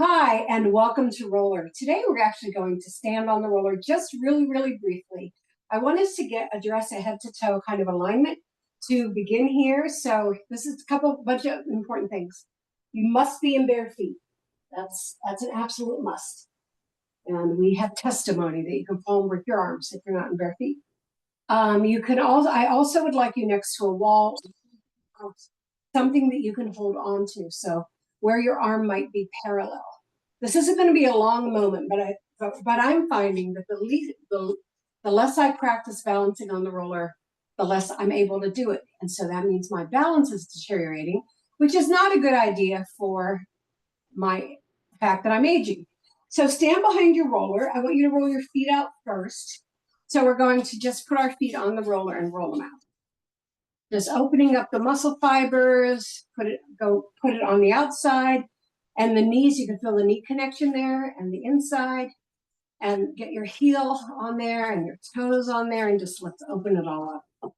Hi, and welcome to roller. Today we're actually going to stand on the roller just really briefly. I want us to address a head to toe kind of alignment to begin here. So this is a bunch of important things. You must be in bare feet. That's an absolute must. And we have testimony that you can foam with your arms if you're not in bare feet. I also would like you next to a wall, something that you can hold on to. So where your arm might be parallel. This isn't going to be a long moment, but I'm finding that the less I practice balancing on the roller, the less I'm able to do it. And so that means my balance is deteriorating, which is not a good idea for my fact that I'm aging. So stand behind your roller. I want you to roll your feet out first. So we're going to just put our feet on the roller and roll them out. Just opening up the muscle fibers, put it on the outside, and the knees, you can feel the knee connection there and the inside, and get your heel on there and your toes on there, and just let's open it all up.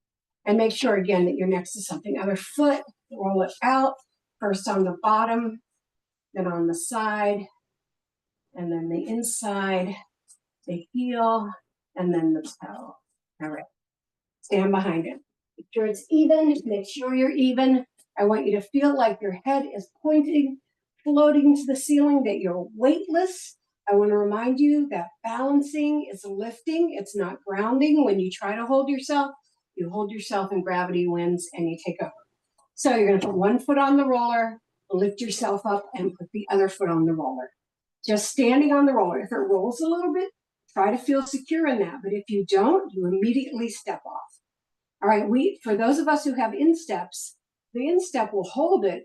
And make sure again that you're next to something. Other foot, roll it out, first on the bottom, then on the side, and then the inside, the heel, and then the toe. All right, stand behind it. Make sure it's even, make sure you're even. I want you to feel like your head is pointing, floating to the ceiling, that you're weightless. I want to remind you that balancing is lifting, it's not grounding. When you try to hold yourself, you hold yourself and gravity wins and you take over. So you're going to put one foot on the roller, lift yourself up, and put the other foot on the roller. Just standing on the roller. If it rolls a little bit, try to feel secure in that. But if you don't, you immediately step off. All right, for those of us who have insteps, the instep will hold it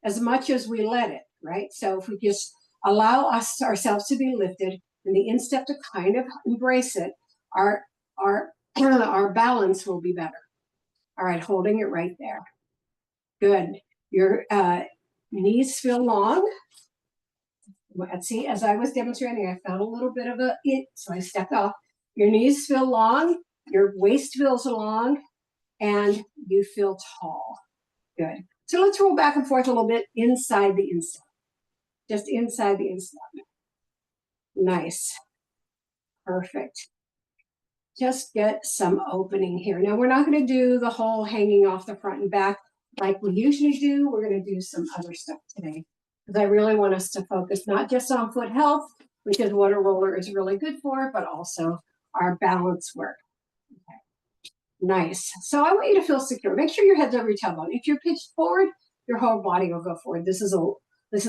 as much as we let it, right? So if we just allow ourselves to be lifted and the instep to kind of embrace it, our balance will be better. All right, holding it right there. Good. Your knees feel long. See, as I was demonstrating, I felt a little bit of so I stepped off. Your knees feel long, your waist feels long, and you feel tall. Good. So let's roll back and forth a little bit inside the instep. Just inside the instep. Nice. Perfect. Just get some opening here. Now we're not going to do the whole hanging off the front and back like we usually do. We're going to do some other stuff today because I really want us to focus not just on foot health, which is what a roller is really good for, but also our balance work. Okay. Nice. So I want you to feel secure. Make sure your head's over your tailbone. If you're pitched forward, your whole body will go forward. This is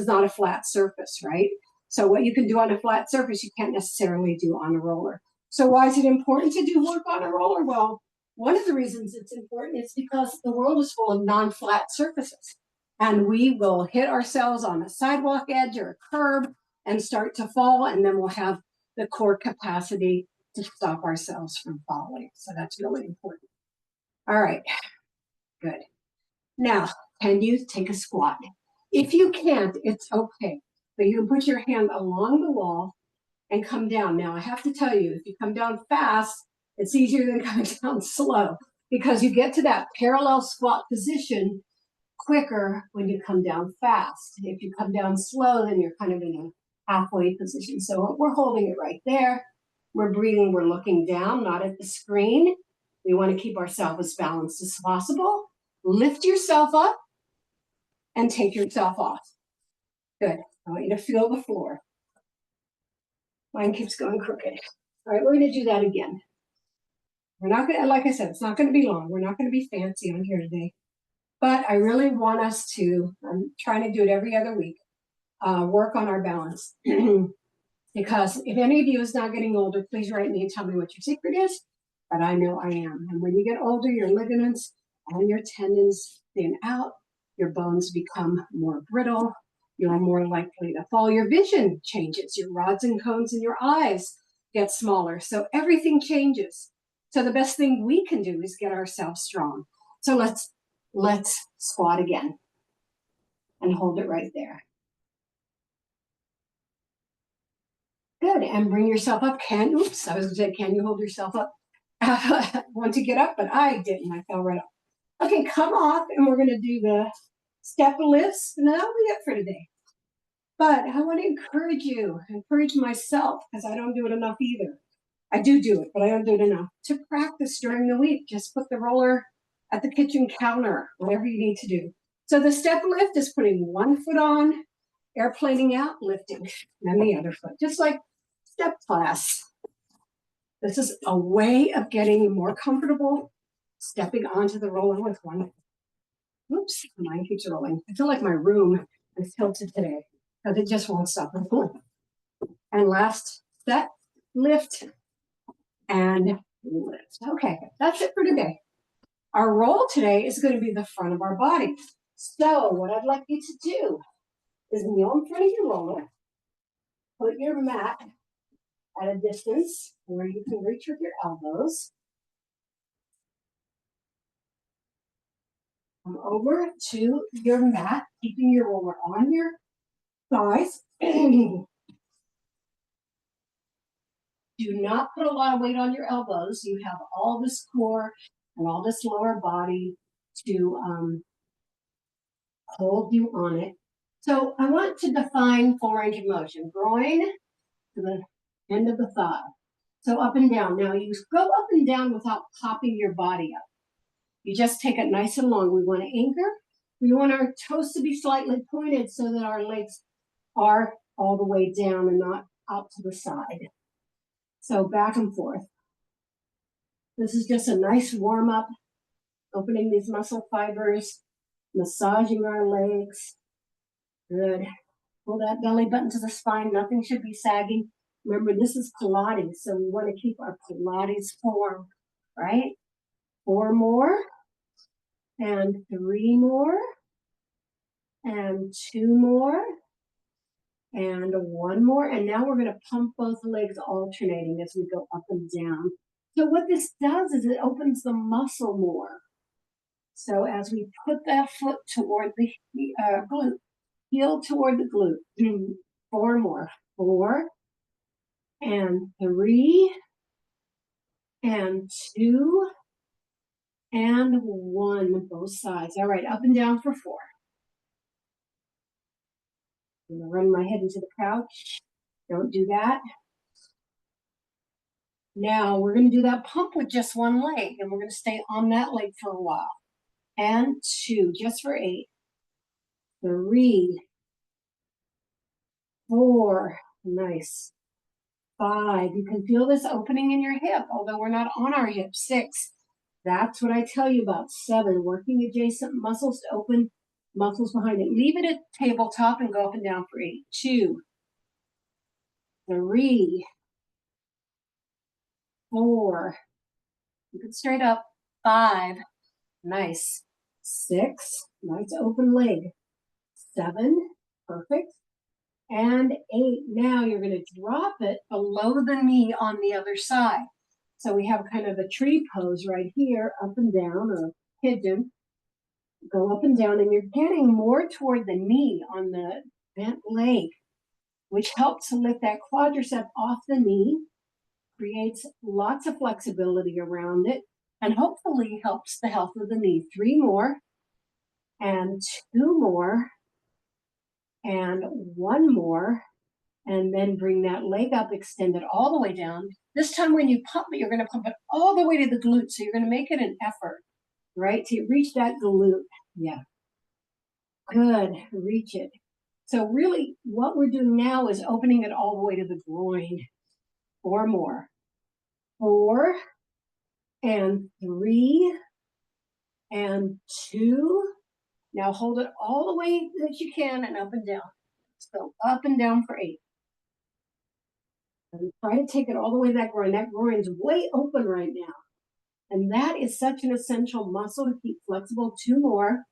not a flat surface, right? So what you can do on a flat surface, you can't necessarily do on a roller. So why is it important to do work on a roller? Well, one of the reasons it's important is because the world is full of non-flat surfaces. And we will hit ourselves on a sidewalk edge or a curb and start to fall, and then we'll have the core capacity to stop ourselves from falling. So that's really important. All right, good. Now, can you take a squat? If you can't, it's okay. But you can put your hand along the wall and come down. Now, I have to tell you, if you come down fast, it's easier than coming down slow because you get to that parallel squat position quicker when you come down fast. If you come down slow, then you're kind of in a halfway position. So we're holding it right there. We're breathing, we're looking down, not at the screen. We want to keep ourselves as balanced as possible. Lift yourself up and take yourself off. Good. I want you to feel the floor. Mine keeps going crooked. All right, we're going to do that again. We're not going to, like I said, it's not going to be long. We're not going to be fancy on here today. But I really want us to, I'm trying to do it every other week, work on our balance. Because if any of you is not getting older, please write me and tell me what your secret is. But I know I am. And when you get older, your ligaments and your tendons thin out, your bones become more brittle, you're more likely to fall. Your vision changes, your rods and cones in your eyes get smaller. So everything changes. So the best thing we can do is get ourselves strong. So let's squat again and hold it right there. Good, and bring yourself up. I was going to say, can you hold yourself up? I want to get up, but I didn't. I fell right up. Okay, come off, and we're going to do the step lifts, and that'll be it for today. But I want to encourage myself, because I don't do it enough either. I do it, but I don't do it enough, to practice during the week. Just put the roller at the kitchen counter, whatever you need to do. So the step lift is putting one foot on, airplaning out, lifting, and the other foot, just like step class. This is a way of getting more comfortable stepping onto the roller with one. Oops, mine keeps rolling. I feel like my room is tilted today because it just won't stop rolling. And last set, lift and lift. Okay, that's it for today. Our roll today is going to be the front of our body. So what I'd like you to do is kneel in front of your roller, put your mat at a distance where you can reach with your elbows. Come over to your mat, keeping your roller on your thighs. Do not put a lot of weight on your elbows. You have all this core and all this lower body to hold you on it. So I want to define full range of motion. Groin to the end of the thigh. So up and down. Now you go up and down without popping your body up. You just take it nice and long. We want to anchor. We want our toes to be slightly pointed so that our legs are all the way down and not out to the side. So back and forth. This is just a nice warm up, opening these muscle fibers, massaging our legs. Good. Pull that belly button to the spine. Nothing should be sagging. Remember, this is Pilates, so we want to keep our Pilates form, right? 4 more, and 3 more, and 2 more, and 1 more. And now we're going to pump both legs alternating as we go up and down. So what this does is it opens the muscle more. So as we put that foot toward the glute, heel toward the glute, 4 more, 4, and 3, and 2, and 1, both sides. All right, up and down for 4. I'm gonna run my head into the couch. Don't do that. Now we're gonna do that pump with just one leg, and we're gonna stay on that leg for a while. And 2, just for 8. 3, 4, nice. 5, you can feel this opening in your hip, although we're not on our hip. 6, that's what I tell you about. 7, working adjacent muscles to open muscles behind it. Leave it at tabletop and go up and down for 8. 2, 3, 4, you can straight up. 5, nice. 6, nice open leg. 7, perfect. And 8, now you're going to drop it below the knee on the other side. So we have kind of a tree pose right here, up and down, or pigeon. Go up and down, and you're getting more toward the knee on the bent leg, which helps to lift that quadricep off the knee, creates lots of flexibility around it, and hopefully helps the health of the knee. 3 more, and 2 more, and 1 more, and then bring that leg up, extend it all the way down. This time when you pump it, you're going to pump it all the way to the glute, so you're going to make it an effort, right, to reach that glute. Yeah. Good. Reach it. So really what we're doing now is opening it all the way to the groin. 4 more. 4, and 3, and 2. Now hold it all the way that you can and up and down. So up and down for 8. And try to take it all the way to that groin. That groin's way open right now. And that is such an essential muscle to keep flexible. 2 more.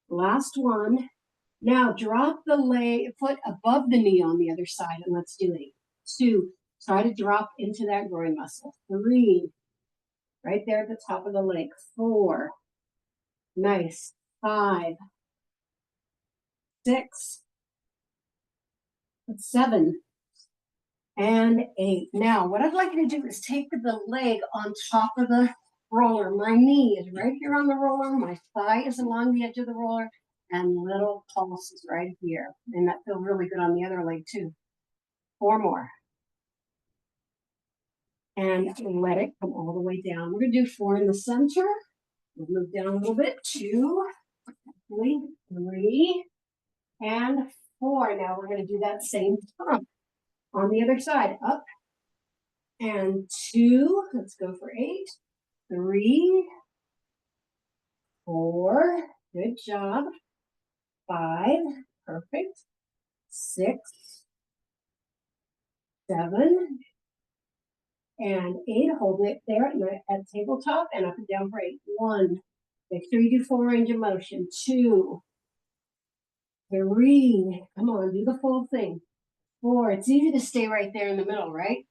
Last one. Now drop the foot above the knee on the other side, and let's do 8. 2, try to drop into that groin muscle. 3, right there at the top of the leg. 4, nice. 5, 6, 7, and 8. Now, what I'd like you to do is take the leg on top of the roller. My knee is right here on the roller. My thigh is along the edge of the roller. and little pulses right here. And that feels really good on the other leg too. 4 more. And let it come all the way down. We're gonna do 4 in the center. We'll move down a little bit, 2, 3, and 4. Now we're gonna do that same time on the other side. Up and 2, let's go for 8, 3, 4, good job, 5, perfect, 6, 7, and 8. Hold it there at tabletop and up and down for 8. 1, make sure you do full range of motion. 2, 3, come on, do the full thing. 4, it's easy to stay right there in the middle, right?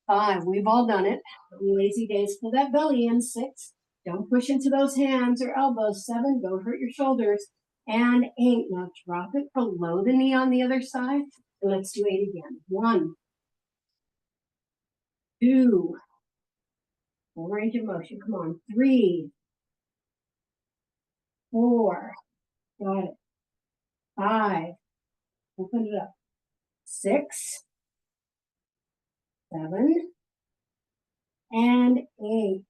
5, we've all done it. Lazy days, pull that belly in. 6, don't push into those hands or elbows. 7, don't hurt your shoulders. And 8, now drop it below the knee on the other side. And let's do 8 again. 1, 2, full range of motion. Come on. 3, 4, got it. 5, open it up. 6, 7, and 8.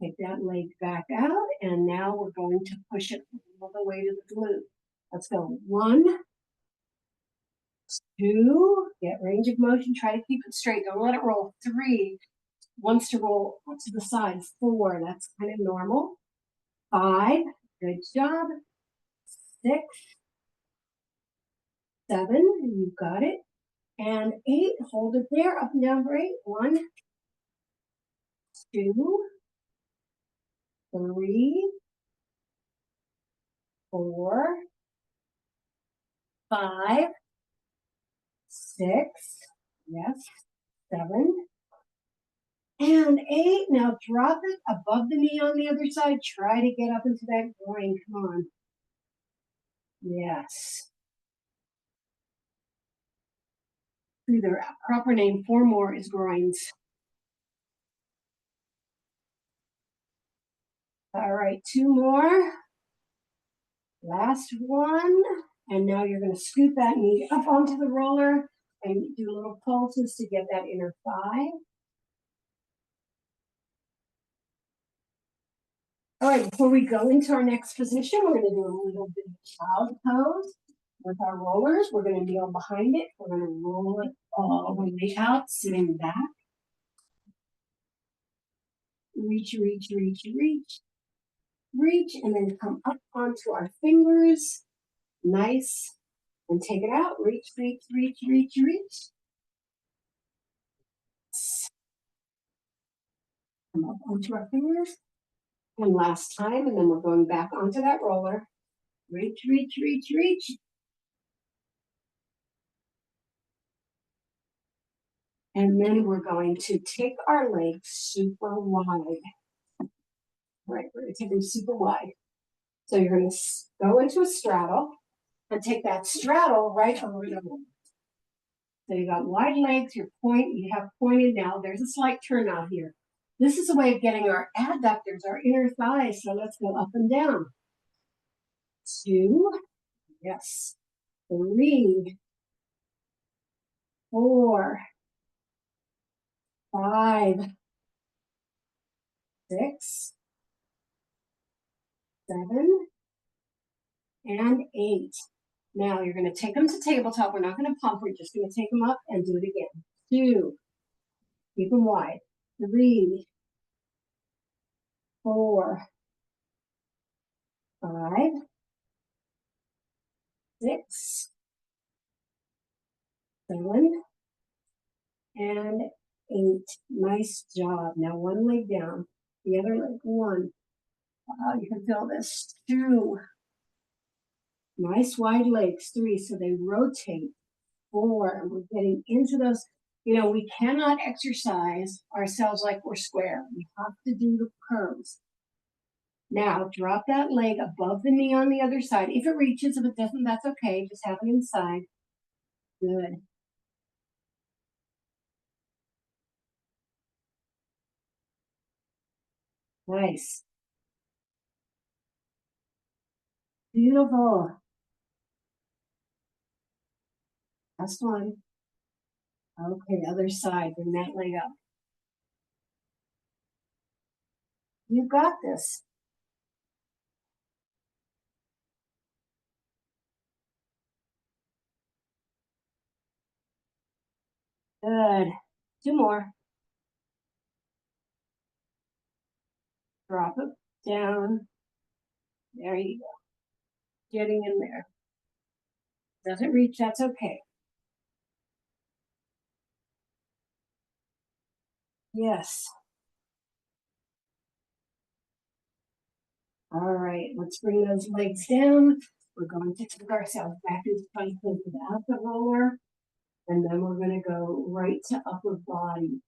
Take that leg back out, and now we're going to push it all the way to the glute. Let's go. 1, 2, get range of motion. Try to keep it straight. Don't let it roll. 3, wants to roll to the sides. 4, that's kind of normal. 5, good job. 6, 7, you got it. And 8, hold it there, up and down for 8. 1, 2, 3, 4, 5, 6, yes, 7, and 8. Now drop it above the knee on the other side. Try to get up into that groin. Come on. Yes. The proper name, 4 more, is groins. All right, 2 more. Last one. And now you're going to scoot that knee up onto the roller and do little pulses to get that inner thigh. All right, before we go into our next position, we're going to do a little bit of child pose with our rollers. We're going to kneel behind it. We're going to roll it all the way out, sitting back. Reach, reach, reach, reach, reach, and then come up onto our fingers. Nice. And take it out. Reach, reach, reach, reach, reach. Come up onto our fingers. And last time, and then we're going back onto that roller. Reach, reach, reach, reach. And then we're going to take our legs super wide. Right, we're going to take them super wide. So you're going to go into a straddle and take that straddle right over the roller. So you got wide legs, you have pointed now. There's a slight turnout here. This is a way of getting our adductors, our inner thighs. So let's go up and down. 2, yes. 3, 4, 5, 6, 7, and 8. Now you're going to take them to tabletop. We're not going to pump. We're just going to take them up and do it again. 2, keep them wide. 3, 4, 5, 6, 7, and 8. Nice job. Now one leg down, the other leg. 1. Wow, you can feel this. 2. Nice wide legs. 3, so they rotate. 4, and we're getting into those. You know, we cannot exercise ourselves like we're square. We have to do the curves. Now, drop that leg above the knee on the other side. If it reaches, if it doesn't, that's okay. Just have it inside. Good. Nice. Beautiful. Last one. Okay, other side. Bring that leg up. You got this. Good. Two more. Drop it down. There you go. Getting in there. Doesn't reach, that's okay. Yes. All right, let's bring those legs down. We're going to take ourselves back into plank without the roller. And then we're going to go right to upper body.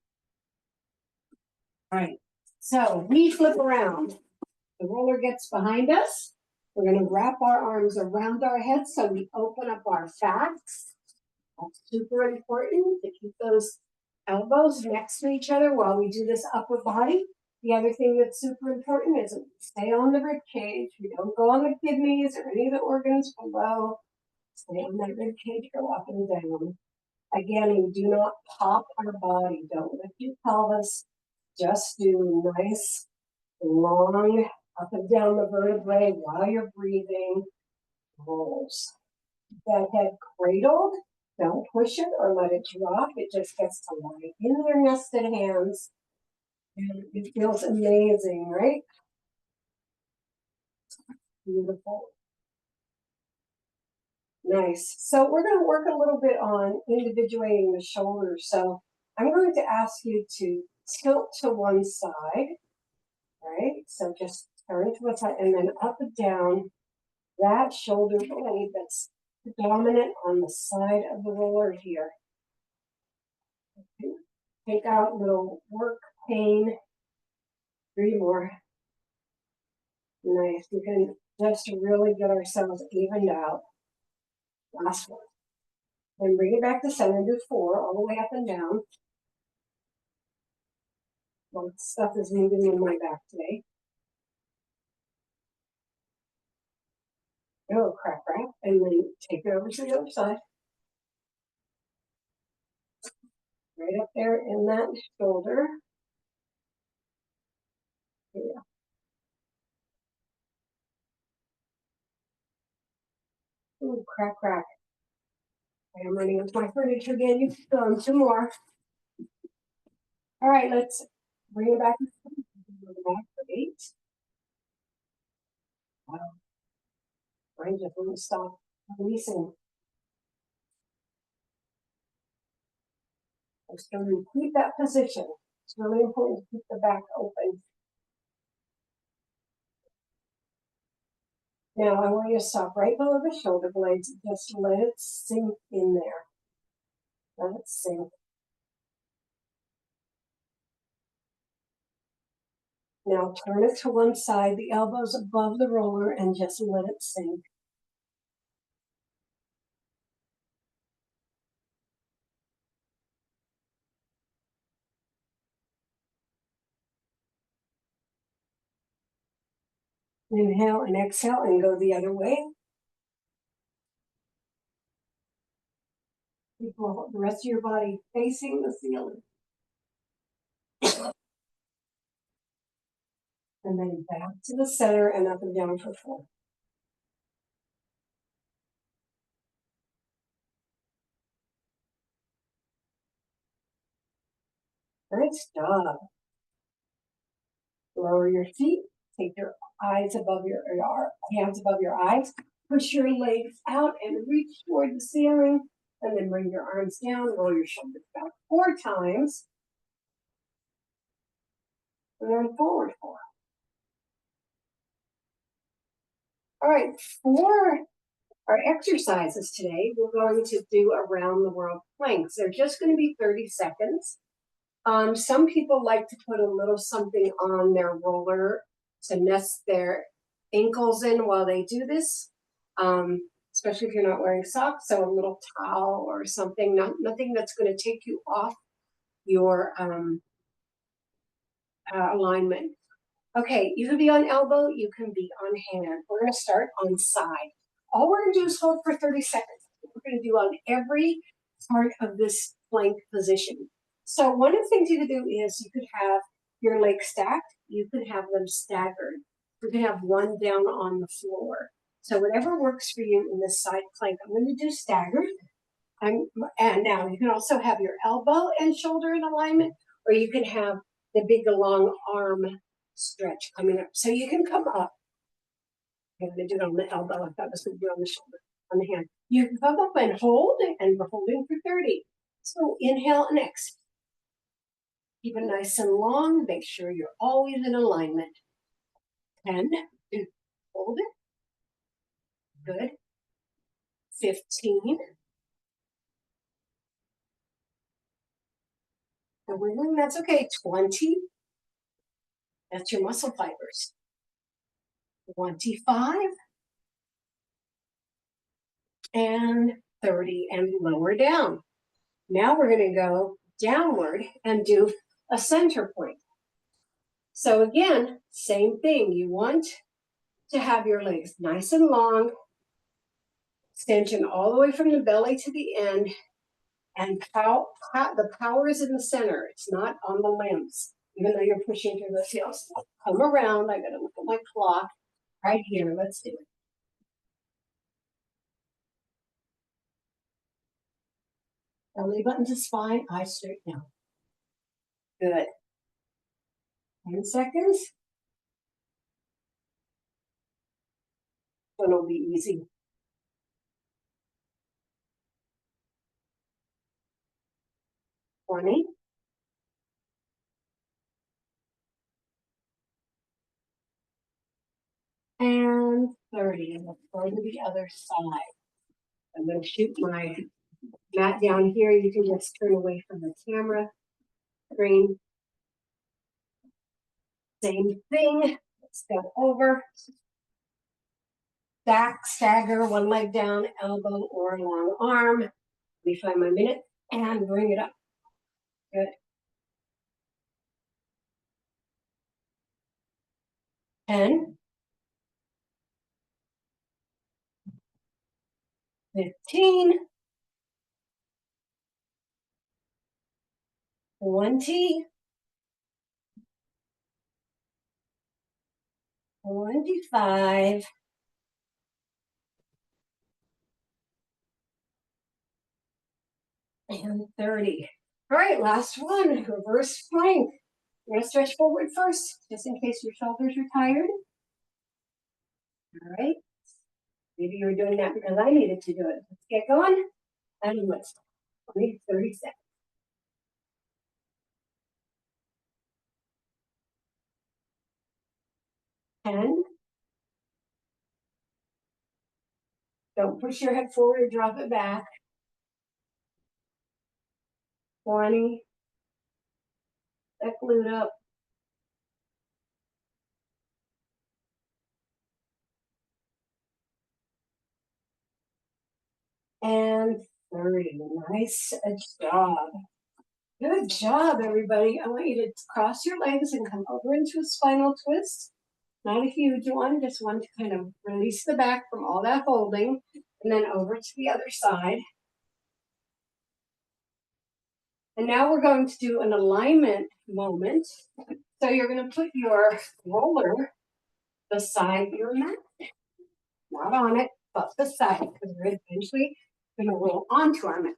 All right, so we flip around. The roller gets behind us. We're going to wrap our arms around our head so we open up our backs. That's super important to keep those elbows next to each other while we do this upper body. The other thing that's super important is we stay on the rib cage. We don't go on the kidneys or any of the organs below. Stay on that rib cage, go up and down. Again, we do not pop our body. Don't lift your pelvis. Just do nice, long, up and down the vertebrae while you're breathing. Rolls. That head cradled. Don't push it or let it drop. It just gets to lie in your nested hands. And it feels amazing, right? Beautiful. Nice. So we're going to work a little bit on individuating the shoulders. So I'm going to ask you to tilt to one side, right? So just turn to one side and then up and down that shoulder blade that's dominant on the side of the roller here. Take out little work pain. 3 more. Nice. We can just really get ourselves evened out. Last one. Then bring it back to center. Do 4 all the way up and down. Well, stuff is moving in my back today. Oh, crap. And then take it over to the other side. Right up there in that shoulder. Yeah. Ooh, crack. I'm running into my furniture again. You keep going. 2 more. All right, let's bring it back for 8. Wow. Brain just won't stop releasing. Just going to keep that position. It's really important to keep the back open. Now I want you to stop right below the shoulder blades. Just let it sink in there. Let it sink. Now turn it to one side, the elbows above the roller, and just let it sink. Inhale and exhale and go the other way. Keep the rest of your body facing the ceiling. And then back to the center and up and down for 4. Nice job. Lower your feet. Take your eyes above your hands above your eyes. Push your legs out and reach toward the ceiling. And then bring your arms down. Roll your shoulders back 4 times. And then forward 4. All right, for our exercises today, we're going to do around the world planks. They're just going to be 30 seconds. Some people like to put a little something on their roller to nest their ankles in while they do this, especially if you're not wearing socks. So a little towel or something, nothing that's going to take you off your alignment. Okay, you can be on elbow, you can be on hand. We're gonna start on side. All we're gonna do is hold for 30 seconds. We're gonna do on every part of this plank position. So one of the things you could do is you could have your legs stacked, you could have them staggered. You can have one down on the floor. So whatever works for you in this side plank, I'm gonna do staggered. And now you can also have your elbow and shoulder in alignment, or you can have the big long arm stretch coming up. So you can come up. I'm going to do it on the elbow. I thought I was going to do it on the shoulder, on the hand. You can come up and hold, and we're holding for 30. So inhale and exhale. Keep it nice and long. Make sure you're always in alignment. 10. Hold it. Good. 15. The wiggling, that's okay. 20. That's your muscle fibers. 25. And 30, and lower down. Now we're going to go downward and do a center point. So again, same thing. You want to have your legs nice and long, extension all the way from the belly to the end, and the power is in the center. It's not on the limbs, even though you're pushing through the heels. Come around. I got to look at my clock right here. Let's do it. Belly button to spine, eyes straight down. Good. 10 seconds. It'll be easy. 20. And 30. And let's go to the other side. I'm going to shoot my mat down here. You can just turn away from the camera screen. Same thing. Let's go over. Back, stagger, one leg down, elbow or long arm. Let me find my minute and bring it up. Good. 10. 15. 20. 25. And 30. All right, last one, reverse plank. You're gonna stretch forward first, just in case your shoulders are tired. All right. Maybe you were doing that because I needed to do it. Let's get going. And let's 20, 30 seconds. 10. Don't push your head forward or drop it back. 20. That glute up. And 30. Nice job. Good job, everybody. I want you to cross your legs and come over into a spinal twist. Not a huge one, just one to kind of release the back from all that holding. And then over to the other side. And now we're going to do an alignment moment. So you're going to put your roller beside your mat. Not on it, but beside it, because we're eventually going to roll onto our mat.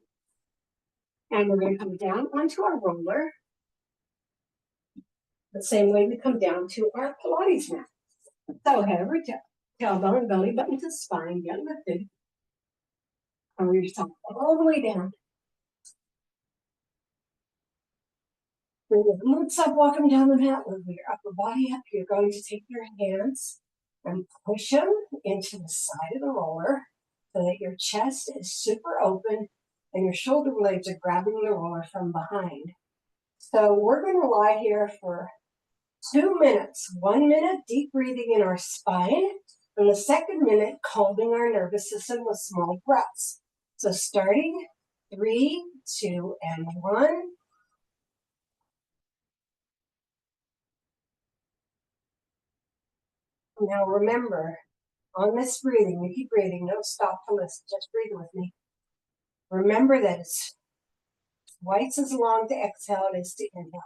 And we're going to come down onto our roller the same way we come down to our Pilates mat. So head over tailbone and belly button to spine, get lifted. Cover yourself all the way down. Bring the glutes up, walk them down the mat, with your upper body up. You're going to take your hands and push them into the side of the roller so that your chest is super open and your shoulder blades are grabbing the roller from behind. So we're going to lie here for 2 minutes. 1 minute deep breathing in our spine, and the second minute calming our nervous system with small breaths. So starting 3, 2, and 1. . Now remember, on this breathing, you keep breathing, don't stop to listen, just breathe with me. Remember that it's twice as long to exhale as to inhale.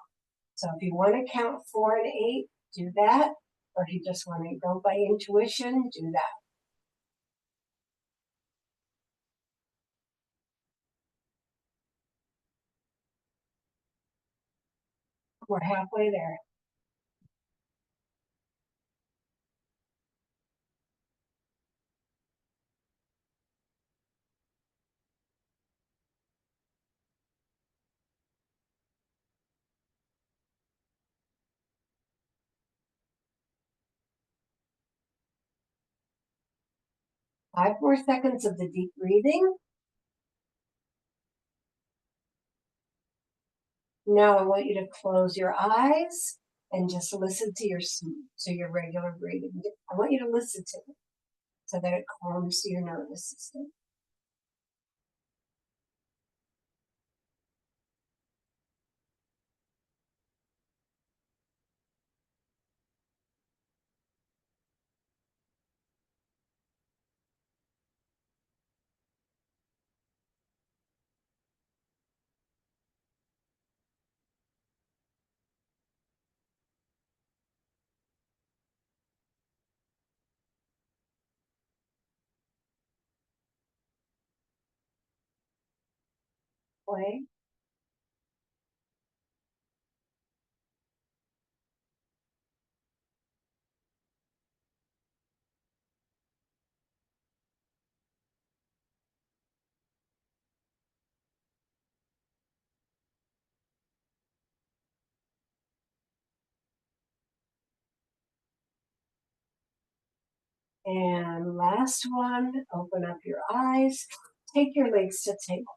So if you want to count 4 and 8, do that. Or if you just want to go by intuition, do that. We're halfway there. Five more seconds of the deep breathing. Now I want you to close your eyes and just listen to your regular breathing. I want you to listen to it so that it calms your nervous system. Play. And last one, open up your eyes. Take your legs to tabletop.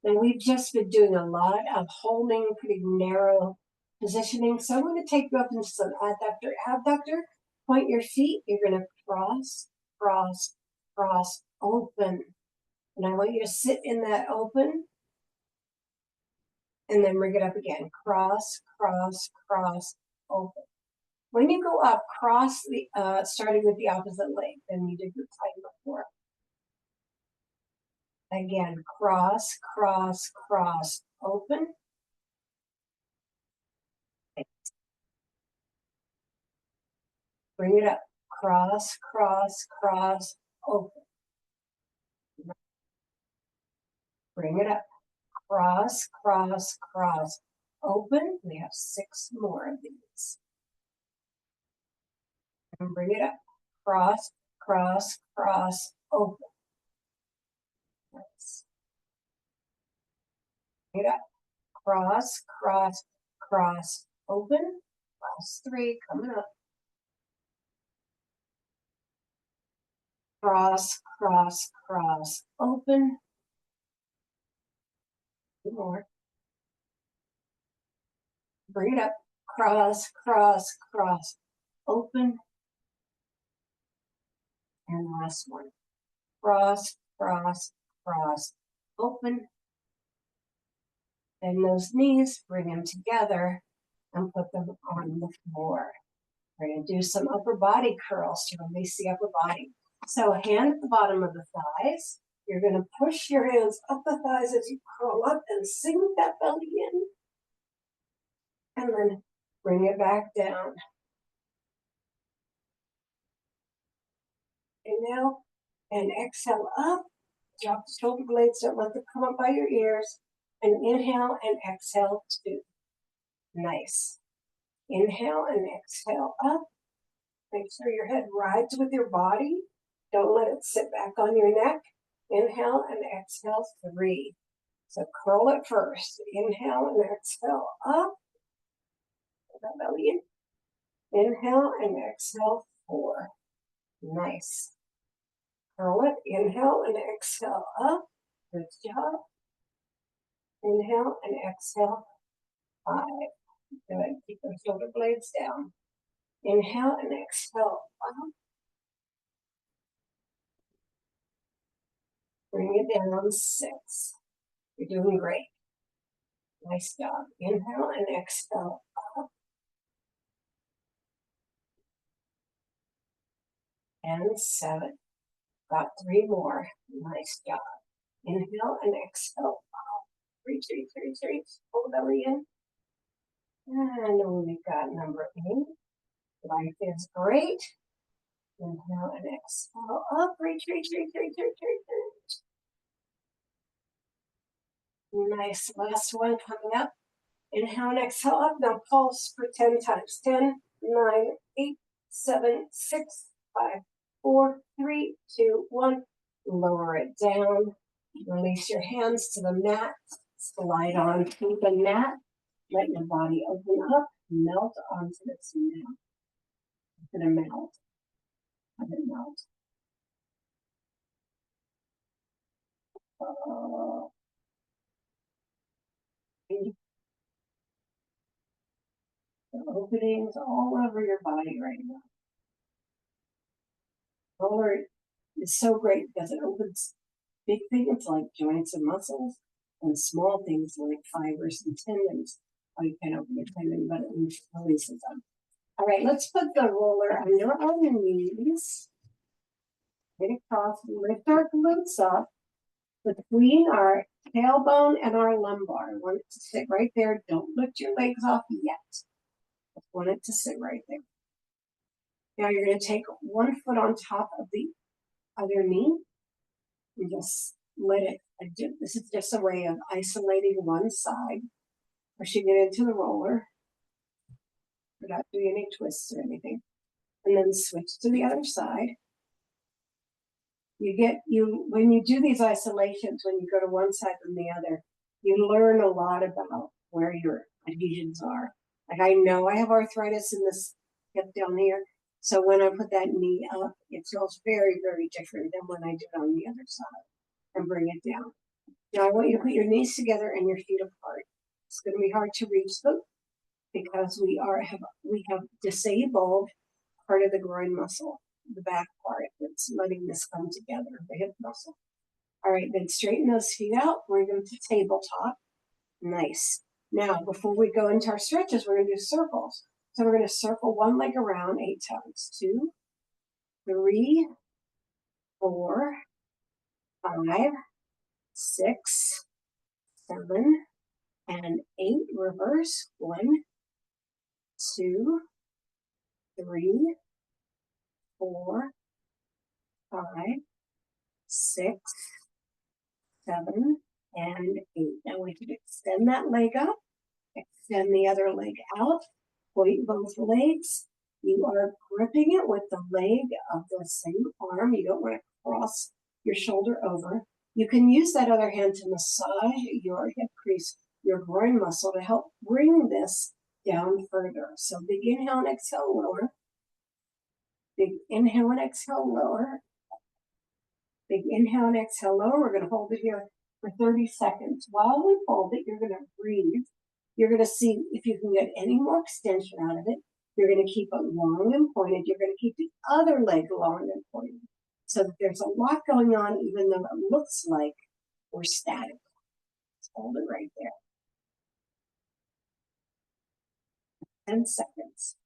Now we've just been doing a lot of holding, pretty narrow positioning. So I'm going to take you up into some adductor, abductor. Point your feet. You're going to cross, cross, cross, open. And I want you to sit in that open and then bring it up again. Cross, cross, cross, open. When you go up, cross the, starting with the opposite leg. Then you did your time before. Again, cross, cross, cross, open. Bring it up. Cross, cross, cross, open. Bring it up. Cross, cross, cross, open. We have 6 more of these. And bring it up. Cross, cross, cross, open. Nice. Bring it up. Cross, cross, cross, open. Last 3 coming up. Cross, cross, cross, open. 2 more. Bring it up. Cross, cross, cross, open. And last one. Cross, cross, cross, open. Bend those knees, bring them together, and put them on the floor. We're going to do some upper body curls to release the upper body. So hand at the bottom of the thighs. You're going to push your hands up the thighs as you curl up and sink that belly in. And then bring it back down. Inhale and exhale up. Drop the shoulder blades, don't let them come up by your ears. And inhale and exhale 2. Nice. Inhale and exhale up. Make sure your head rides with your body. Don't let it sit back on your neck. Inhale and exhale 3. So curl it first. Inhale and exhale up. That belly in. Inhale and exhale 4. Nice. Curl it. Inhale and exhale up. Good job. Inhale and exhale 5. Good. Keep those shoulder blades down. Inhale and exhale up. Bring it down 6. You're doing great. Nice job. Inhale and exhale up. and 7. Got 3 more. Nice job. Inhale and exhale. Reach, reach, reach, reach. Pull the belly in. And we've got number 8. Life is great. Inhale and exhale. Up, reach, reach, reach, reach, reach, reach, reach. Nice. Last one coming up. Inhale and exhale up. Now pulse for 10 times. 10, 9, 8, 7, 6, 5, 4, 3, 2, 1. Lower it down. Release your hands to the mat. Slide onto the mat. Let your body open up. Melt onto this mat. It's going to melt. Let it melt. The openings all over your body right now. Roller is so great because it opens big things like joints and muscles, and small things like fibers and tendons. Oh, you can't open your tendon, but it releases them. All right, let's put the roller under our knees. Get across, lift our glutes up between our tailbone and our lumbar. I want it to sit right there. Don't lift your legs off yet. I want it to sit right there. Now you're going to take one foot on top of the other knee and just let it. This is just a way of isolating one side, pushing it into the roller without doing any twists or anything. And then switch to the other side. When you do these isolations, when you go to one side and the other, you learn a lot about where your adhesions are. Like I know I have arthritis in this hip down here, so when I put that knee up, it feels very, very different than when I do it on the other side and bring it down. Now I want you to put your knees together and your feet apart. It's going to be hard to reach them because we have disabled part of the groin muscle, the back part that's letting this come together, the hip muscle. All right, then straighten those feet out. We're going to tabletop. Nice. Now, before we go into our stretches, we're going to do circles. So we're going to circle one leg around 8 times. 2, 3, 4, 5, 6, 7, and 8. Reverse. 1, 2, 3, 4, 5, 6, 7, and 8. Now we can extend that leg up, extend the other leg out, point both legs. You are gripping it with the leg of the same arm. You don't want to cross your shoulder over. You can use that other hand to massage your hip crease, your groin muscle to help bring this down further. So big inhale and exhale, lower. Big inhale and exhale, lower. Big inhale and exhale, lower. We're going to hold it here for 30 seconds. While we hold it, you're going to breathe. You're going to see if you can get any more extension out of it. You're going to keep it long and pointed. You're going to keep the other leg long and pointed. So that there's a lot going on, even though it looks like we're static. Let's hold it right there. 10 seconds.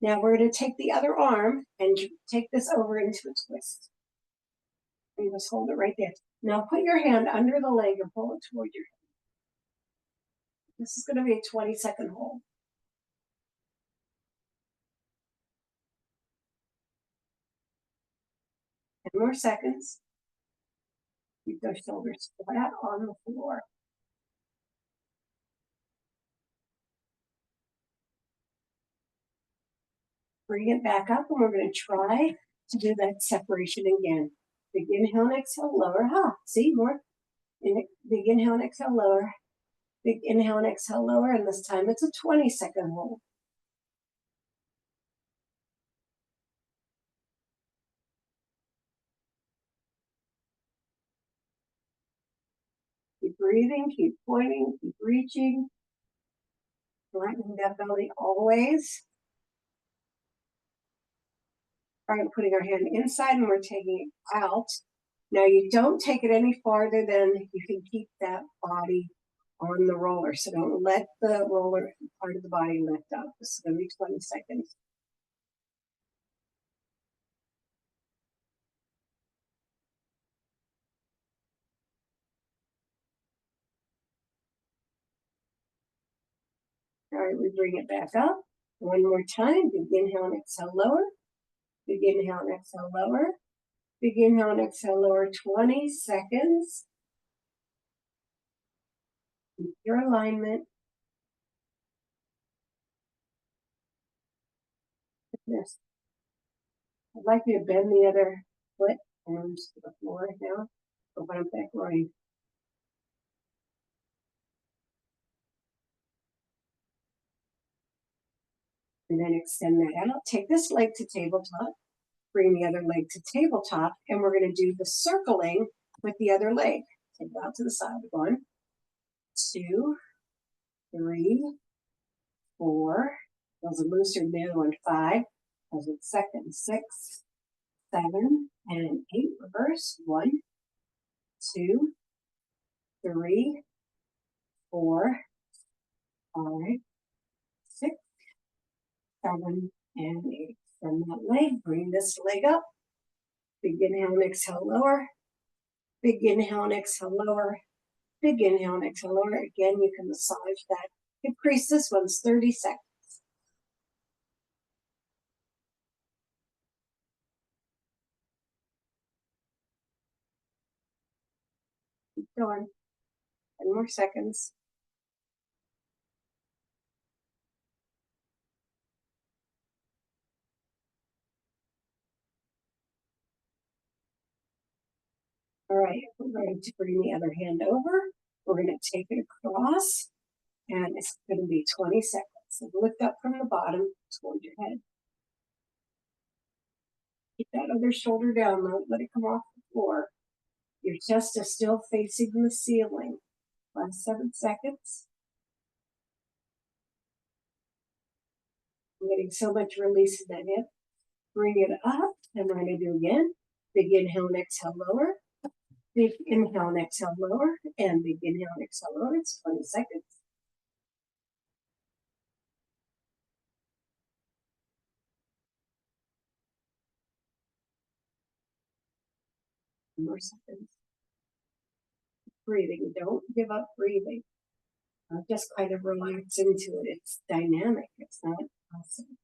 Now we're going to take the other arm and take this over into a twist. And just hold it right there. Now put your hand under the leg and pull it toward your head. This is going to be a 20-second hold. 10 more seconds. Keep those shoulders flat on the floor. Bring it back up, and we're going to try to do that separation again. Big inhale and exhale, lower. See, more. Big inhale and exhale, lower. Big inhale and exhale, lower. And this time it's a 20-second hold. Keep breathing, keep pointing, keep reaching. Flattening that belly always. All right, putting our hand inside and we're taking it out. Now you don't take it any farther than you can keep that body on the roller. So don't let the roller part of the body lift up. This is going to be 20 seconds. All right, we bring it back up. One more time. Big inhale and exhale lower. Big inhale and exhale lower. Big inhale and exhale lower. 20 seconds. Keep your alignment. Yes. I'd like you to bend the other foot and to the floor now. Open up that groin. And then extend that out. Take this leg to tabletop. Bring the other leg to tabletop. And we're going to do the circling with the other leg. Take it out to the side. 1, 2, 3, 4. Those are looser new one. 5. Those are second. 6, 7, and 8. Reverse. 1, 2, 3, 4, 5, 6, 7, and 8. From that leg, bring this leg up. Big inhale and exhale lower. Big inhale and exhale lower. Big inhale and exhale lower. Again, you can massage that hip crease. This one's 30 seconds. Keep going. 10 more seconds. All right, we're going to bring the other hand over. We're going to take it across, and it's going to be 20 seconds. So lift up from the bottom toward your head. Keep that other shoulder down. Don't let it come off the floor. Your chest is still facing the ceiling. Last 7 seconds. I'm getting so much release in that hip. Bring it up, and we're going to do again. Big inhale and exhale lower. Big inhale and exhale lower, and big inhale and exhale lower. It's 20 seconds. More seconds. Breathing. Don't give up breathing. Just kind of relax into it. It's dynamic. It's not awesome,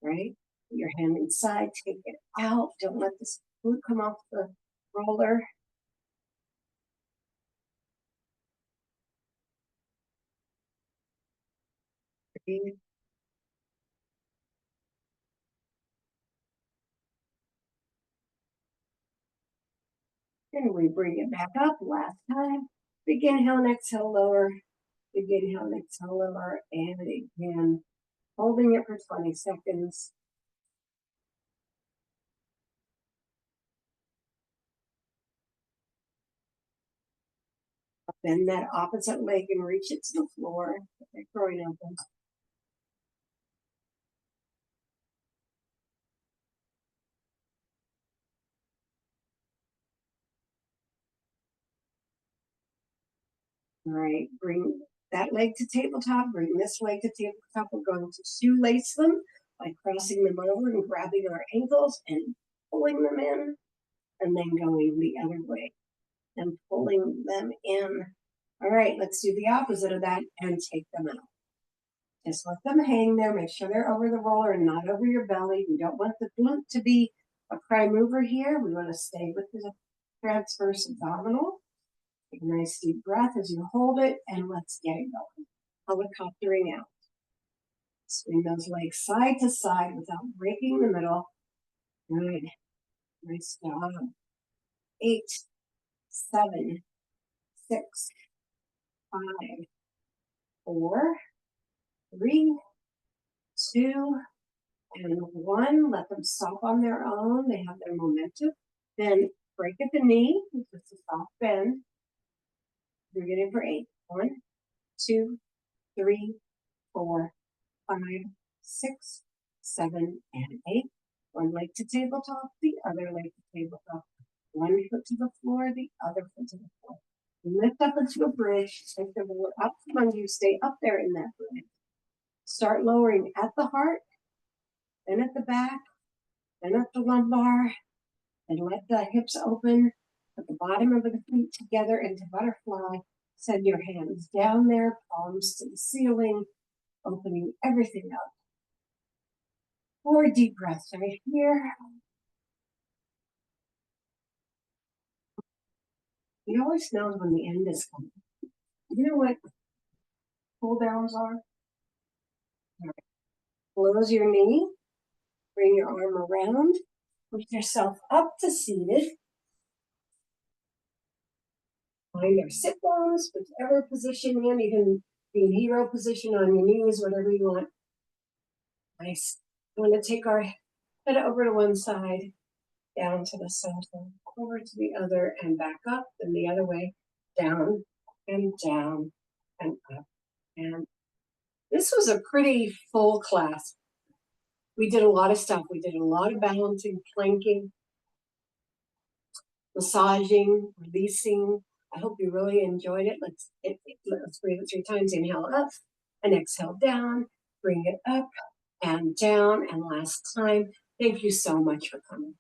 right? Put your hand inside. Take it out. Don't let this glute come off the roller. Breathe. And we bring it back up. Last time. Big inhale and exhale lower. Big inhale and exhale lower. And again, holding it for 20 seconds. Bend that opposite leg and reach it to the floor. Get that groin open. All right, bring that leg to tabletop, bring this leg to tabletop. We're going to shoelace them by crossing them over and grabbing our ankles and pulling them in, and then going the other way and pulling them in. All right, let's do the opposite of that and take them out. Just let them hang there. Make sure they're over the roller and not over your belly. We don't want the glute to be a prime mover here. We want to stay with the transverse abdominal. Take a nice deep breath as you hold it, and let's get it going. Helicoptering out. Swing those legs side to side without breaking the middle. Good. Nice job. 8, 7, 6, 5, 4, 3, 2, and 1. Let them stop on their own. They have their momentum. Then break at the knee. Just a soft bend. You're getting for 8. 1, 2, 3, 4, 5, 6, 7, and 8. One leg to tabletop, the other leg to tabletop. One foot to the floor, the other foot to the floor. Lift up into a bridge. Take the roller up from under you. Stay up there in that bridge. Start lowering at the heart, then at the back, then at the lumbar, and let the hips open. Put the bottom of the feet together into butterfly. Send your hands down there, palms to the ceiling, opening everything up. 4 deep breaths right here. You always know when the end is coming. You know what cool downs are? Close your knee, bring your arm around, lift yourself up to seated. Find our sit bones, whichever position you're in. You can be in hero position on your knees, whatever you want. Nice. I'm going to take our head over to one side, down to the center, over to the other, and back up, and the other way, down and up. And this was a pretty full class. We did a lot of stuff. We did a lot of balancing, planking, massaging, releasing. I hope you really enjoyed it. Let's breathe it 3 times. Inhale up and exhale down. Bring it up and down. And last time, thank you so much for coming.